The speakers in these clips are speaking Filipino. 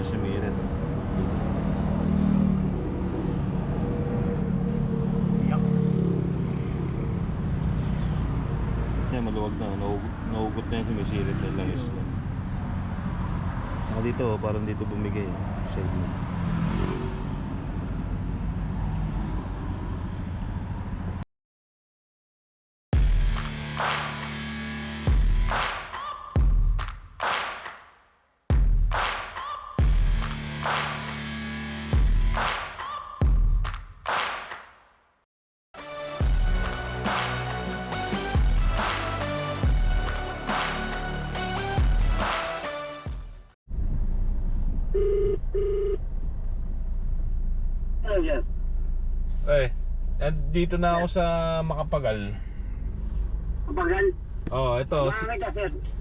dyan sa Miret. Yan, maluwag na. Naugot na yung sumisirit na langis na. Dito, parang dito bumigay. Side mo. Dito na ako sa Makapagal. Makapagal? Oh, ito.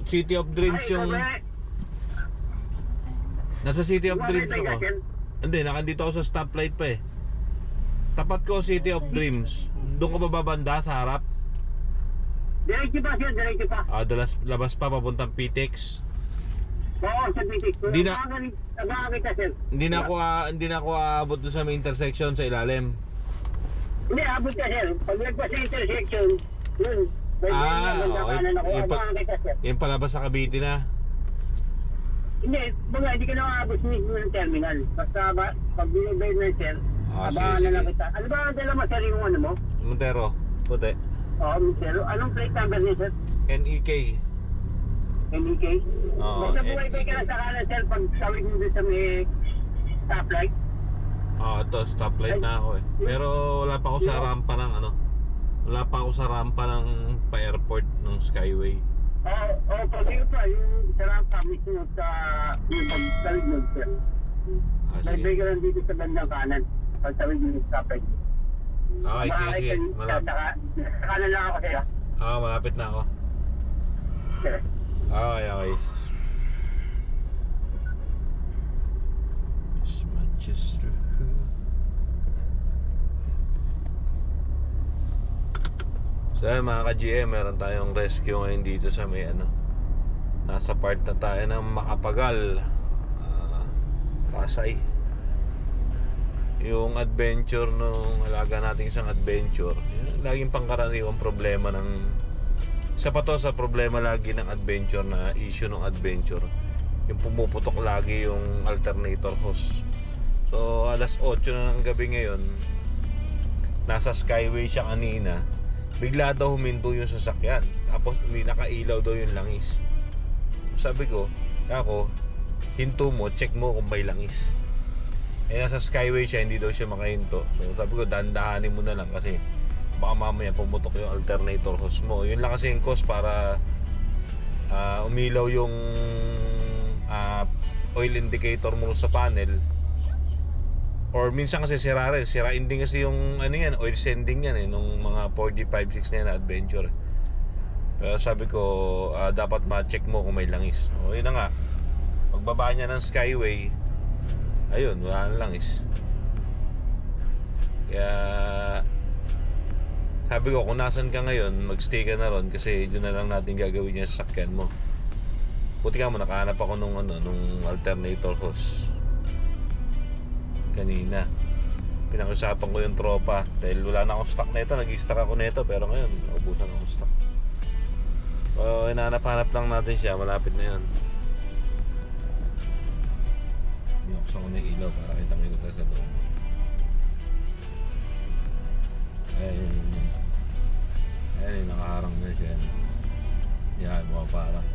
City of Dreams yung... Nasa City of Dreams ako. Hindi, nakandito ako sa stoplight pa eh. Tapat ko City of Dreams. Doon ka bababanda sa harap. Diretso pa sir, diretso pa. Labas pa papuntang PTEX. Oo, sa PTEX. Hindi na ako aabot doon sa may intersection sa ilalim. Hindi, abot ka sir. Pag nagpa sa intersection, yun. Yung palabas sa Cavite na. Hindi, hindi ka na aabot mismo ng terminal. Basta pag binibay na sir, abangan na lang kita. Ano ba ang dala mo sir yung ano mo? Montero, puti. Oo, Montero. Anong plate number niya sir? NEK. NEK? Oo, basta bumaybay ka lang sa kanan sir pag sawig mo doon sa may stoplight. Ito, stoplight na ako eh. Pero wala pa ako sa rampa ng ano. Wala pa ako sa rampa ng pa-airport ng Skyway. Oo, pag yun pa, yung sa rampa mismo sa yung pagtawid mo sir. Baybay ka lang dito sa bandang kanan. Pagtawid mo yung stoplight. Sige. Malapit. Sa kanan lang ako sir. Malapit na ako. Sir. Okay. As much as true. So mga ka-GM, meron tayong rescue ngayon dito sa may nasa part na tayo ng Makapagal, Pasay. Yung adventure nung alaga nating isang adventure, laging pangkaraniwang problema ng isa pa to sa problema lagi ng adventure na issue ng adventure, yung pumuputok lagi yung alternator hose. So alas 8 na ng gabi ngayon, nasa Skyway siya kanina, bigla daw huminto yung sasakyan, tapos may nakailaw daw yung langis. Sabi ko, ako, hinto mo, check mo kung may langis. Nasa Skyway siya, hindi daw siya makahinto. So sabi ko, dandahanin mo na lang kasi baka mamaya pumutok yung alternator hose mo. Yun lang kasi yung cause para umilaw yung oil indicator mo sa panel. Or minsan kasi sirain din kasi yung oil sending yan nung mga 4G56 na yan na adventure. Pero sabi ko, dapat ma-check mo kung may langis. O yun na nga, pagbaba niya ng Skyway, ayun, wala nang langis. Kaya sabi ko, kung nasan ka ngayon, magstay ka na ron kasi doon na lang natin gagawin yung sasakyan mo. Puti ka mo, nakahanap ako nung alternator hose kanina. Pinag-usapan ko yung tropa dahil wala na akong stock nito. Nag-i-stock ako nito pero ngayon naubusan akong stock. So hinahanap-hanap lang natin siya. Malapit na yan. Binuksan ko na yung ilaw para kitang-kita tayo sa loob. Ayan, nakaharang na siya. Yan, mga parang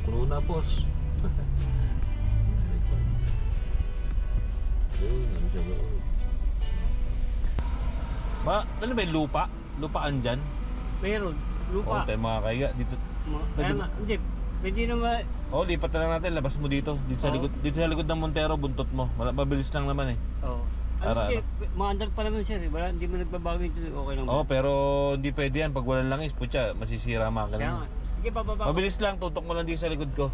puno na boss. Ano siya ba? Ano ba yung lupa? Lupaan dyan? Meron, lupa. Tayo mga kaya dito. Hindi, pwede naman. Lipat na lang natin, labas mo dito. Dito sa likod ng Montero, buntot mo. Mabilis lang naman eh. Maandar pa naman sir, hindi mo nagbabago ito, okay lang. Pero hindi pwede yan, pag walang langis, putya, masisira makina. Sige, bababa. Mabilis lang, tutok mo lang dito sa likod ko.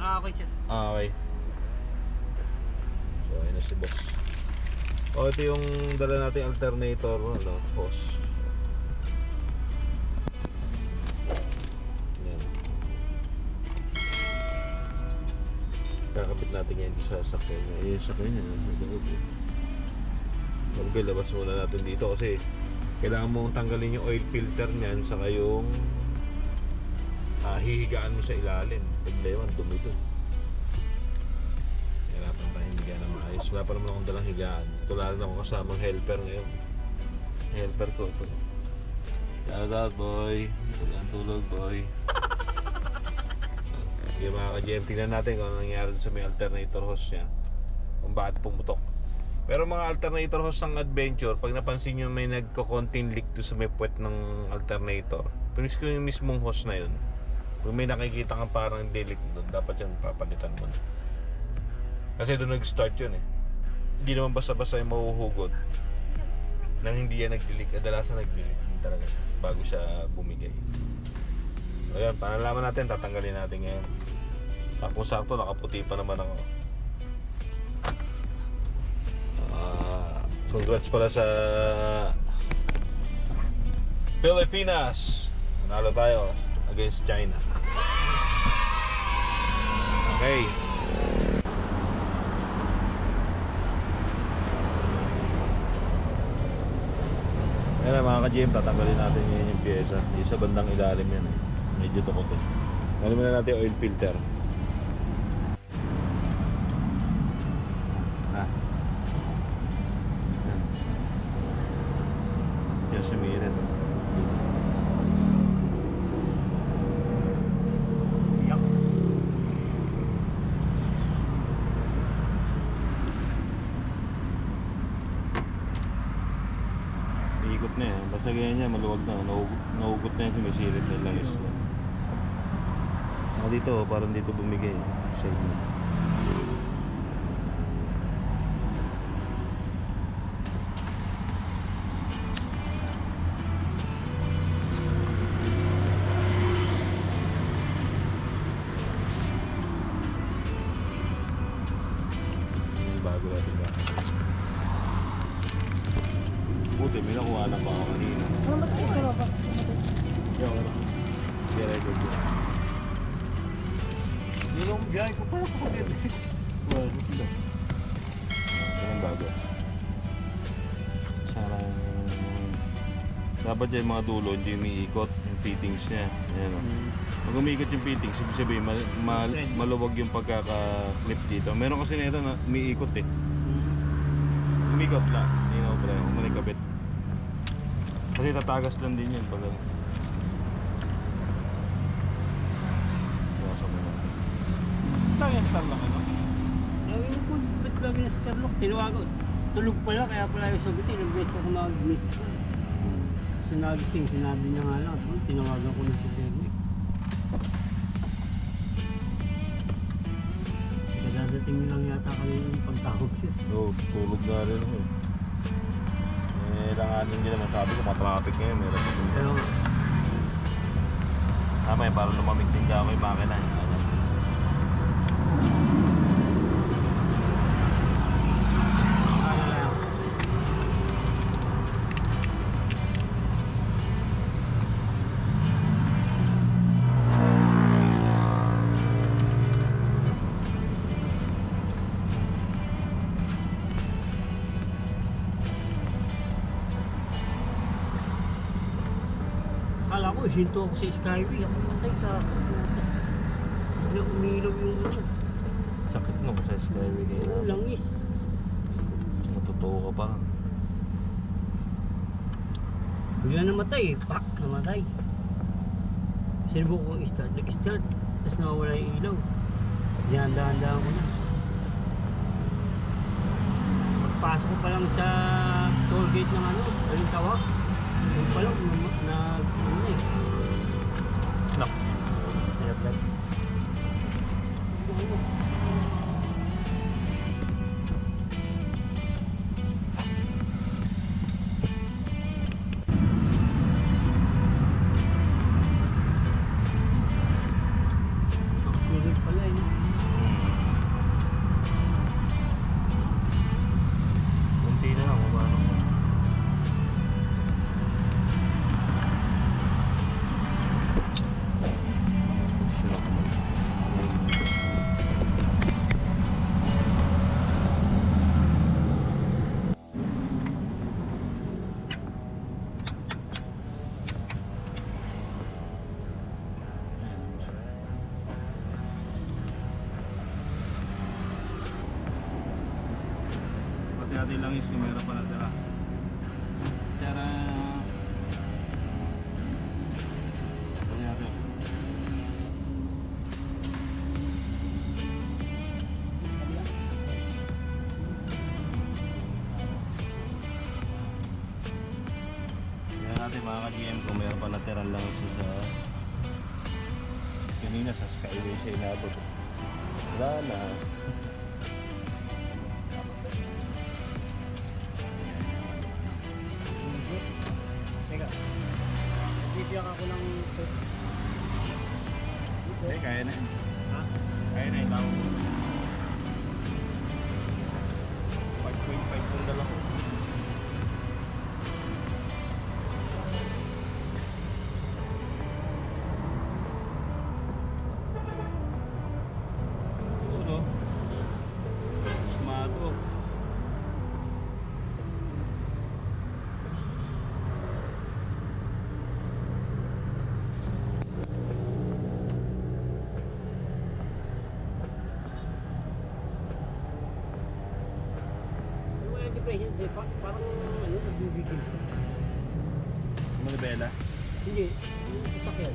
Okay sir. Okay. So, ayun na si boss. Ito yung dala natin alternator, hose. Yan. natin ngayon sa sakyan niya. Eh, yung sakyan niya, may loob eh. Okay, labas muna natin dito kasi kailangan mong tanggalin yung oil filter niyan saka yung hihigaan mo sa ilalim. Problema, dumi doon. Hirapan tayo higaan na maayos. Wala pa naman akong dalang higaan. Tulad na ako kasamang helper ngayon. Helper ko ito. Shout out boy. Ang tulog boy. Okay mga ka-GM, tingnan natin kung ano nangyari sa may alternator hose niya. Kung bakit pumutok. Pero mga alternator hose ng Adventure, pag napansin nyo may nagko-contain leak to sa may puwet ng alternator, pinis ko yung mismong hose na yun. Kung may nakikita kang parang delik doon, dapat yan papalitan mo na. Kasi doon nag-start yun eh. Hindi naman basta-basta yung mahuhugot nang hindi yan nag-leak. Kadalasan nag-leak talaga siya bago siya bumigay. So yan, panalaman natin, tatanggalin natin ngayon. Kung sakto, nakaputi pa naman ako. Congrats pala sa Pilipinas. Nanalo tayo against China. Okay. Ayan na mga ka-GM, tatanggalin natin ngayon yung pyesa. Yung sa bandang ilalim yan eh. Medyo tukot eh. Tanggalin muna natin yung oil filter. Sumirit. Yak. Iikot na yan. Basta ganyan niya, maluwag na. Naugot na yan, sumisirit na lang isla. Dito, parang dito bumigay. Side mo. Bago natin ba? Buti, may nakuha lang pa ako kanina. Ano ba tayo sa baba? Yung ano? Hindi record yun. Yung biyahe ko pala ako din. Well, ito. Ito ang bago. Sarang... Dapat yung mga dulo, hindi umiikot yung fittings niya. Ayan o. Pag umiikot yung fittings, ibig sabihin maluwag yung pagkaka-clip dito. Meron kasi nito na umiikot eh. Umikot lang. Hindi na ako pala yung malikabit. Kasi tatagas lang din yun pag ano. Iwasan mo natin. Lang star lang ano? Yung po, ba't lagi na Starlock? Tinawagan. Tulog pala, kaya pala yung sagutin. Nag-miss ako mag-miss. So nagising, sinabi niya nga lang. Tinawagan ko na si Derek. Dadating lang yata kami yung pagtawag siya. Oo, tulog na rin ako eh. Langanin nila masabi ko, matraffic ngayon. Meron pa din. Pero, Tama eh, para lumamig din ka ako yung makina. Ano? akala ko, hinto ako sa Skyway. Ako matay ka. Wala umilaw yung ano. Sakit mo sa Skyway kayo na. Langis. Matotoo ka pa. Bigla namatay eh. Pak! Namatay. Sinubok ko ang start. Nag-start. Tapos nawawala yung ilaw. Dahan-dahan ko na. Pagpasok ko pa lang sa toll gate ng ano. Anong tawag? Yung pa lang. Ano eh. Nak. Nalaglag. Nakasilip pala eh. Kunti na lang, umano. Sure. natin langis kung meron pa natira. Tara. Ito natin. Tingnan natin mga ka-GM kung meron pa natirang langis sa kanina sa Skyway siya inabot. Wala na. Teka. Bibigyan ako ng... Okay, kaya na yun. Ha? Kaya na yun. Tawag mo. 5.5 kung dala ko. Siguro. Smato. Yung mga depression, parang ano, nagbibigil siya. Manibela. Hindi, yung sasakyan.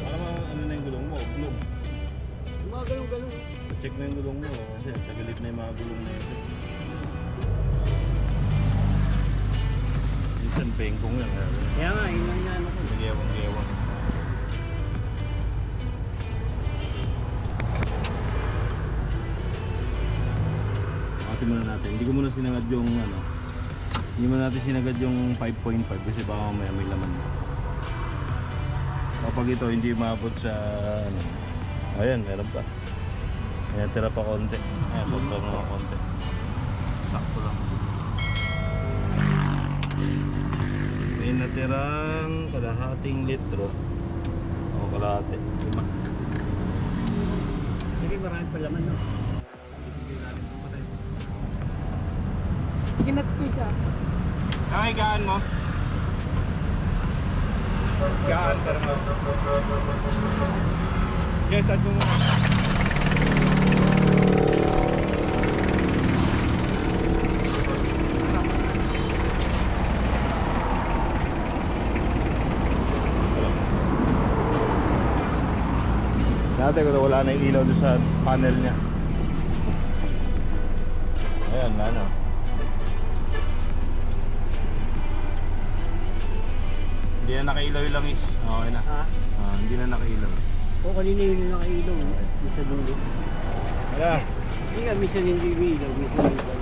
Para ano na yung gulong mo, gulong. Yung mga galong-galong. Check na yung gulong mo kasi tagalip na yung mga gulong na yun. Minsan bengkong lang. Kaya nga, yun ang inaano ko. Nagyewang-gewang. Pati muna natin. Hindi ko muna sinagad yung ano. Hindi muna natin sinagad yung 5.5 kasi baka mamaya may laman. Kapag ito hindi maabot sa ano. Ayan, meron pa. Ayan, tira pa konti. Ayan, sobrang mga konti. Sakto lang. May natirang kalahating litro. O kalahati. 5. Hindi, marami pa laman, no? Kinat ko isa. Ay, gaan mo. Gaan ka naman. Yes, start mo muna. Dati ko wala na yung ilaw doon sa panel niya. Ayan, ano. Hindi na nakailaw yung langis. Okay na. Ha? Hindi na nakailaw. O kanina yun yung nakailaw, yung sa dulo. Wala. Hindi nga, minsan hindi umiilaw, minsan umiilaw.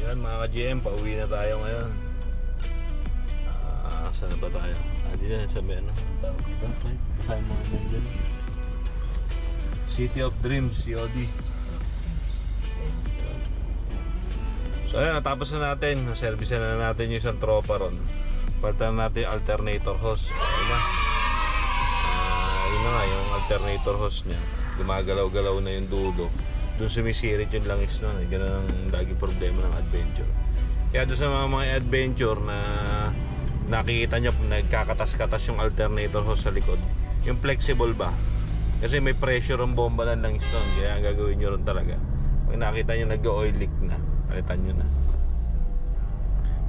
Ayan mga ka-GM, pauwi na tayo ngayon. Saan na ba tayo? Hindi na sa may ano, ang tawag dito. Tayo mga nandyan. City of Dreams, COD. So ayan, natapos na natin. Service na natin yung isang tropa ron. Palitan natin yung alternator hose. Ayun na. Yun na nga, yung alternator hose niya. Gumagalaw-galaw na yung dulo. Doon sumisirit yung langis nun. Ganun ang lagi problema ng adventure. Kaya doon sa mga adventure na nakikita nyo nagkakatas-katas yung alternator hose sa likod, yung flexible ba? Kasi may pressure ang bomba ng langis nun. Kaya ang gagawin nyo rin talaga, pag nakita nyo nag-oil leak na, palitan nyo na.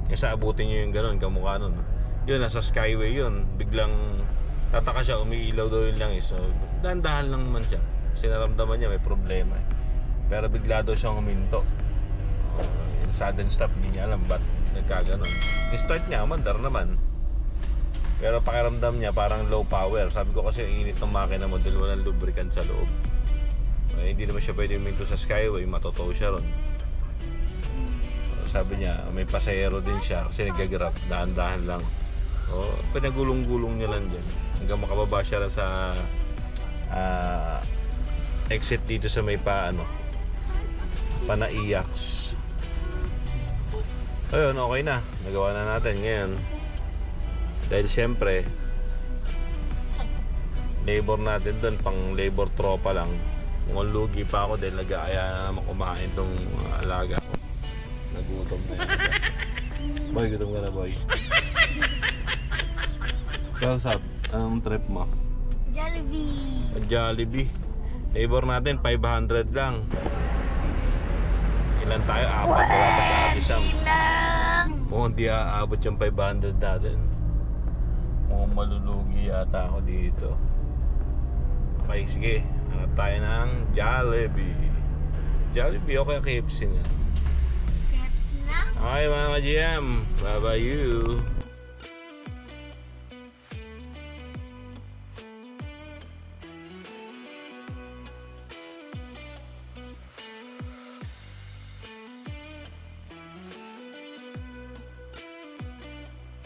Kaya abutin nyo yung ganun, kamukha nun. Yun, nasa Skyway yun. Biglang tataka siya, umiilaw daw yung langis. So, dahan-dahan lang naman siya. Kasi naramdaman niya may problema. Pero bigla daw siyang huminto. Yung sudden stop, hindi niya alam ba't nagkaganon. Ni-start niya, mandar naman. Pero pakiramdam niya parang low power. Sabi ko kasi ang init ng makina mo dahil walang lubricant sa loob. Hindi naman siya pwede huminto sa Skyway, matotow siya ron. Sabi niya, may pasahero din siya kasi nag-grab, dahan-dahan lang. Oh, pinagulong-gulong nyo lang dyan. Hanggang makababa siya lang sa exit dito sa may Panaiax. Ayun, okay na. Nagawa na natin ngayon. Dahil siyempre, labor natin doon, pang labor tropa lang. Mukhang lugi pa ako dahil nag-aaya na naman kumain tong alaga ko. Nagutom na yun. Boy, gutom ka na, boy. Kausap, anong trip mo? Jollibee. Jollibee. Labor natin, 500 lang. Ilan tayo? 4. Wala pa sa Ate Sam. Mukhang di aabot yung 500 natin. Mukhang malulugi yata ako dito. Okay, sige. Hanap tayo ng Jollibee. Jollibee, okay ang KFC nga. Okay mga ka-GM. Bye-bye you.